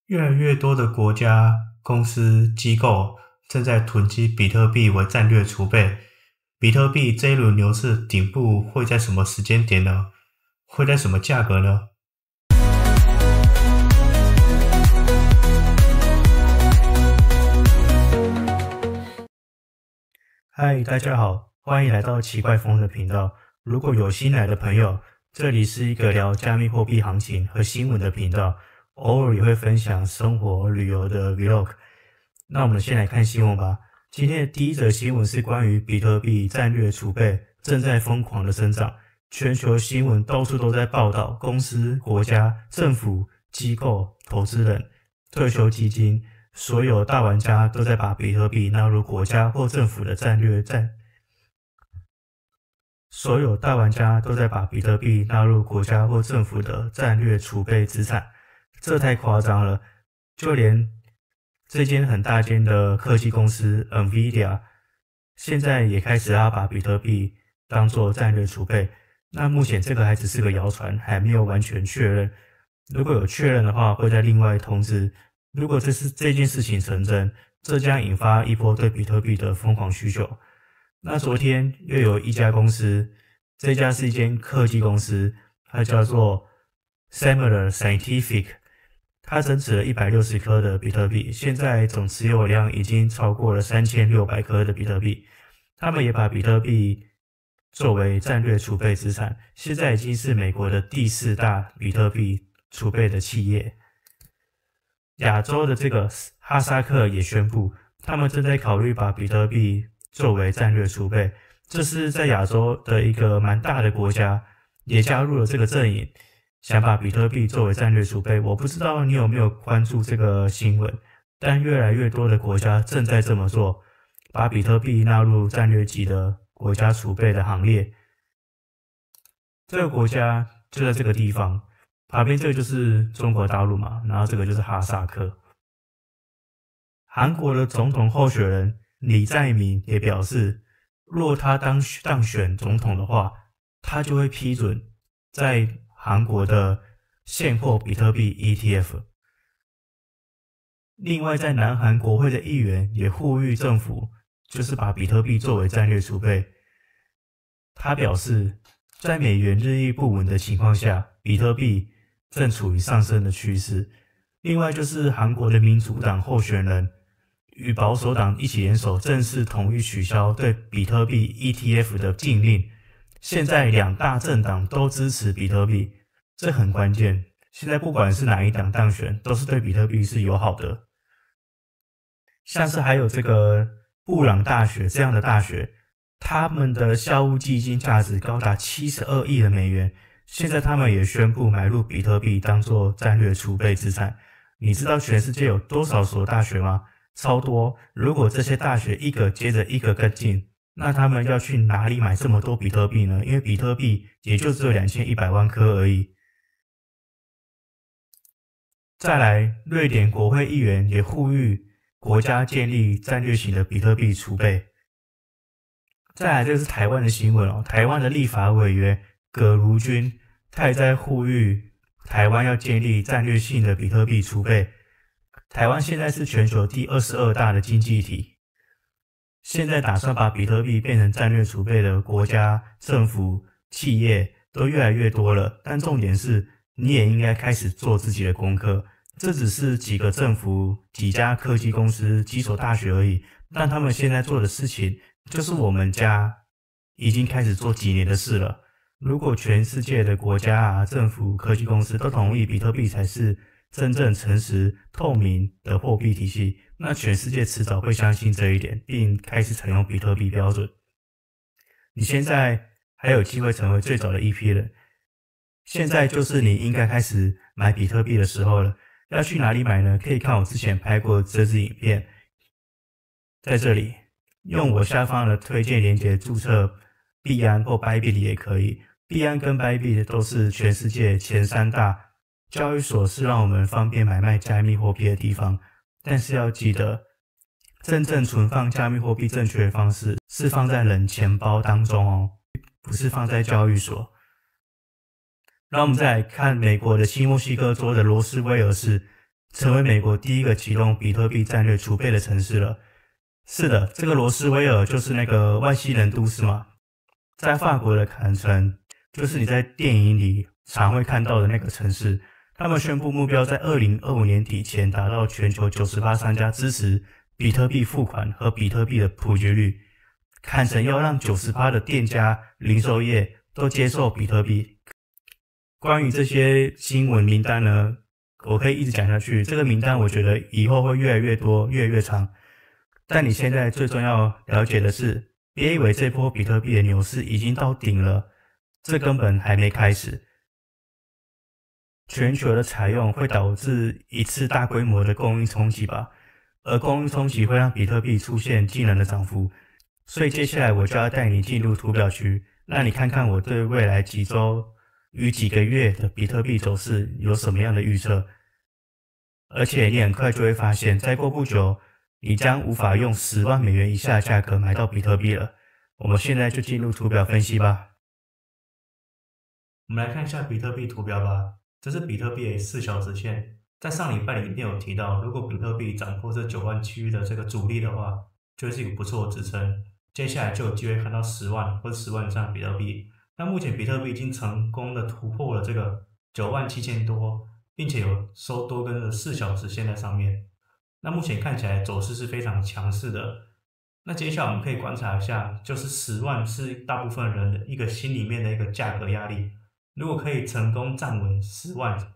越来越多的国家、公司、机构正在囤积比特币为战略储备。比特币这一轮牛市顶部会在什么时间点呢？会在什么价格呢？嗨，大家好，欢迎来到奇怪风的频道。如果有新来的朋友，这里是一个聊加密货币行情和新闻的频道，偶尔也会分享生活旅游的 vlog。那我们先来看新闻吧。今天的第一则新闻是关于比特币战略储备正在疯狂的增长，全球新闻到处都在报道，公司、国家、政府、机构、投资人、退休基金，所有大玩家都在把比特币纳入国家或政府的战略储备资产，这太夸张了。就连这间很大间的科技公司 NVIDIA 现在也开始要把比特币当作战略储备。那目前这个还只是个谣传，还没有完全确认。如果有确认的话，会再另外通知。如果这件事情成真，这将引发一波对比特币的疯狂需求。那昨天又有一家公司，这家是一间科技公司，它叫做 Semler Scientific， 它增持了160颗的比特币，现在总持有量已经超过了3600颗的比特币。他们也把比特币作为战略储备资产，现在已经是美国的第4大比特币储备的企业。亚洲的这个哈萨克也宣布，他们正在考虑把比特币作为战略储备。这是在亚洲的一个蛮大的国家，也加入了这个阵营，想把比特币作为战略储备。我不知道你有没有关注这个新闻，但越来越多的国家正在这么做，把比特币纳入战略级的国家储备的行列。这个国家就在这个地方，旁边这个就是中国大陆嘛，然后这个就是哈萨克。韩国的总统候选人李在明也表示，若他当选总统的话，他就会批准在韩国的现货比特币 ETF。 另外在南韩国会的议员也呼吁政府就是把比特币作为战略储备。他表示，在美元日益不稳的情况下，比特币正处于上升的趋势。另外就是韩国的民主党候选人与保守党一起联手，正式同意取消对比特币 ETF 的禁令。现在两大政党都支持比特币，这很关键。现在不管是哪一党当选，都是对比特币是友好的。像是还有这个布朗大学这样的大学，他们的校务基金价值高达72亿的美元，现在他们也宣布买入比特币当作战略储备资产。你知道全世界有多少所大学吗？超多。如果这些大学一个接着一个跟进，那他们要去哪里买这么多比特币呢？因为比特币也就只有2100万颗而已。再来，瑞典国会议员也呼吁国家建立战略型的比特币储备。再来，这是台湾的新闻哦。台湾的立法委员葛如君，他也在呼吁台湾要建立战略性的比特币储备。台湾现在是全球第22大的经济体，现在打算把比特币变成战略储备的国家、政府、企业都越来越多了。但重点是，你也应该开始做自己的功课。这只是几个政府、几家科技公司、几所大学而已，但他们现在做的事情，就是我们家已经开始做几年的事了。如果全世界的国家、政府、科技公司都同意比特币才是真正诚实、透明的货币体系，那全世界迟早会相信这一点，并开始采用比特币标准。你现在还有机会成为最早的一批人，现在就是你应该开始买比特币的时候了。要去哪里买呢？可以看我之前拍过这支影片，在这里用我下方的推荐链接注册币安或 Bybit 也可以。币安跟 Bybit 都是全世界前3大交易所，是让我们方便买卖加密货币的地方。但是要记得，真正存放加密货币正确的方式是放在冷钱包当中哦，不是放在交易所。然后我们再来看美国的新墨西哥州的罗斯威尔市，成为美国第一个启动比特币战略储备的城市了。是的，这个罗斯威尔就是那个外星人都市嘛，在法国的坎城，就是你在电影里常会看到的那个城市。他们宣布目标在2025年底前达到全球98%商家支持比特币付款和比特币的普及率。坎城要让98%的店家、零售业都接受比特币。关于这些新闻名单呢，我可以一直讲下去。这个名单我觉得以后会越来越多，越来越长。但你现在最重要了解的是，别以为这波比特币的牛市已经到顶了，这根本还没开始。全球的采用会导致一次大规模的供应冲击吧，而供应冲击会让比特币出现惊人的涨幅。所以接下来我就要带你进入图表区，让你看看我对未来几周与几个月的比特币走势有什么样的预测。而且你很快就会发现，再过不久，你将无法用10万美元以下的价格买到比特币了。我们现在就进入图表分析吧。我们来看一下比特币图表吧。这是比特币的4小时线，在上礼拜里面有提到，如果比特币涨破这9万区域的这个阻力的话，就是一个不错的支撑。接下来就有机会看到10万或者10万以上的比特币。那目前比特币已经成功的突破了这个97000多，并且有收多根的4小时线在上面。那目前看起来走势是非常强势的。那接下来我们可以观察一下，就是10万是大部分人的一个心里面的一个价格压力。如果可以成功站稳10万，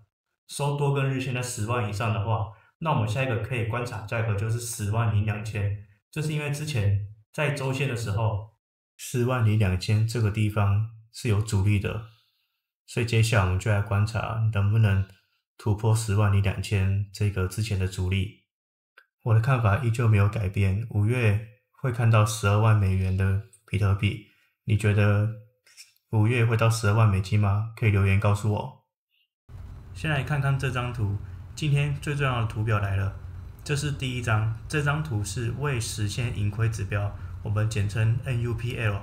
收多根日线在10万以上的话，那我们下一个可以观察价格就是102000。这是因为之前在周线的时候，102000这个地方是有阻力的，所以接下来我们就来观察能不能突破102000这个之前的阻力。我的看法依旧没有改变，5月会看到12万美元的比特币。你觉得5月会到12万美金吗？可以留言告诉我。先来看看这张图，今天最重要的图表来了。这是第一张，这张图是未实现盈亏指标，我们简称 NUPL。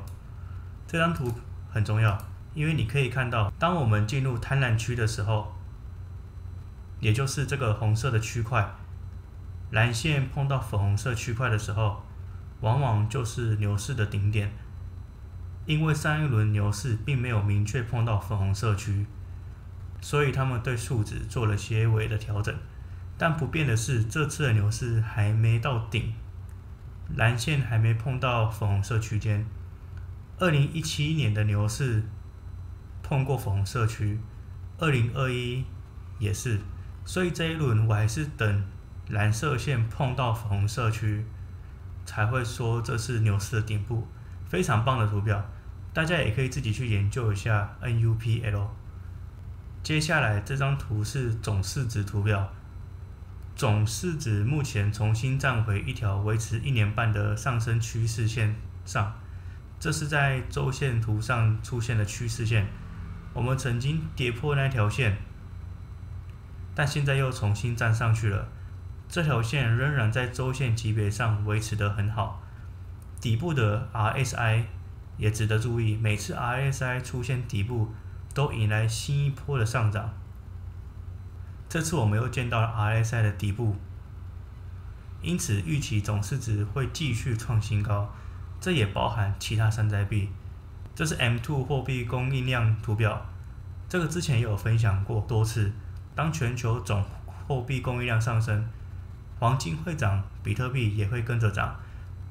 这张图很重要，因为你可以看到，当我们进入贪婪区的时候，也就是这个红色的区块，蓝线碰到粉红色区块的时候，往往就是牛市的顶点。因为上一轮牛市并没有明确碰到粉红色区，所以他们对数值做了些微的调整。但不变的是，这次的牛市还没到顶，蓝线还没碰到粉红色区间。2017年的牛市碰过粉红色区，2021也是，所以这一轮我还是等蓝色线碰到粉红色区，才会说这是牛市的顶部。非常棒的图表，大家也可以自己去研究一下 NUPL。接下来这张图是总市值图表，总市值目前重新站回一条维持1年半的上升趋势线上，这是在周线图上出现的趋势线。我们曾经跌破那条线，但现在又重新站上去了。这条线仍然在周线级别上维持得很好。底部的 RSI 也值得注意，每次 RSI 出现底部，都引来新一波的上涨。这次我们又见到了 RSI 的底部，因此预期总市值会继续创新高。这也包含其他山寨币。这是 M2 货币供应量图表，这个之前也有分享过多次。当全球总货币供应量上升，黄金会涨，比特币也会跟着涨。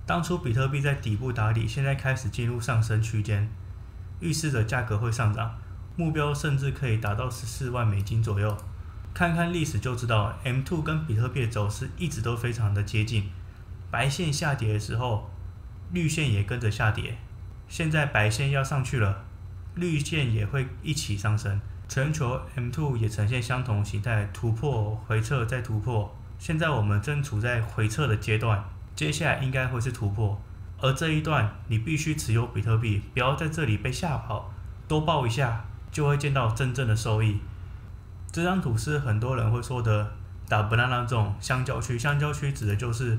当初比特币在底部打底，现在开始进入上升区间，预示着价格会上涨，目标甚至可以达到14万美金左右。看看历史就知道 ，M2 跟比特币的走势一直都非常的接近。白线下跌的时候，绿线也跟着下跌。现在白线要上去了，绿线也会一起上升。全球 M2 也呈现相同形态，突破、回撤再突破。现在我们正处在回撤的阶段。接下来应该会是突破，而这一段你必须持有比特币，不要在这里被吓跑，多抱一下就会见到真正的收益。这张图是很多人会说的打 banana 这种香蕉区，香蕉区指的就是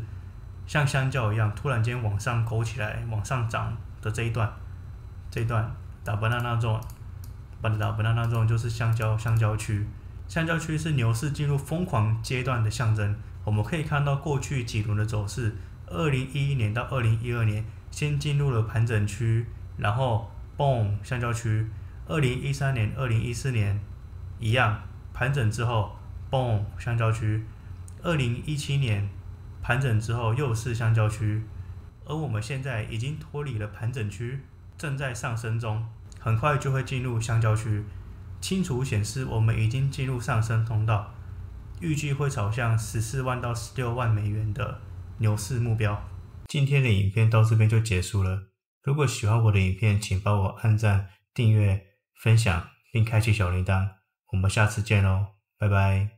像香蕉一样突然间往上勾起来、往上涨的这一段打 banana 这种，打 banana 这种就是香蕉区。橡胶区是牛市进入疯狂阶段的象征。我们可以看到过去几轮的走势，2011年到2012年先进入了盘整区，然后嘣橡胶区。2013年、2014年一样盘整之后嘣橡胶区。2017年盘整之后又是橡胶区，而我们现在已经脱离了盘整区，正在上升中，很快就会进入橡胶区。清楚显示我们已经进入上升通道，预计会朝向14万到16万美元的牛市目标。今天的影片到这边就结束了。如果喜欢我的影片，请帮我按赞、订阅、分享并开启小铃铛。我们下次见喽，拜拜。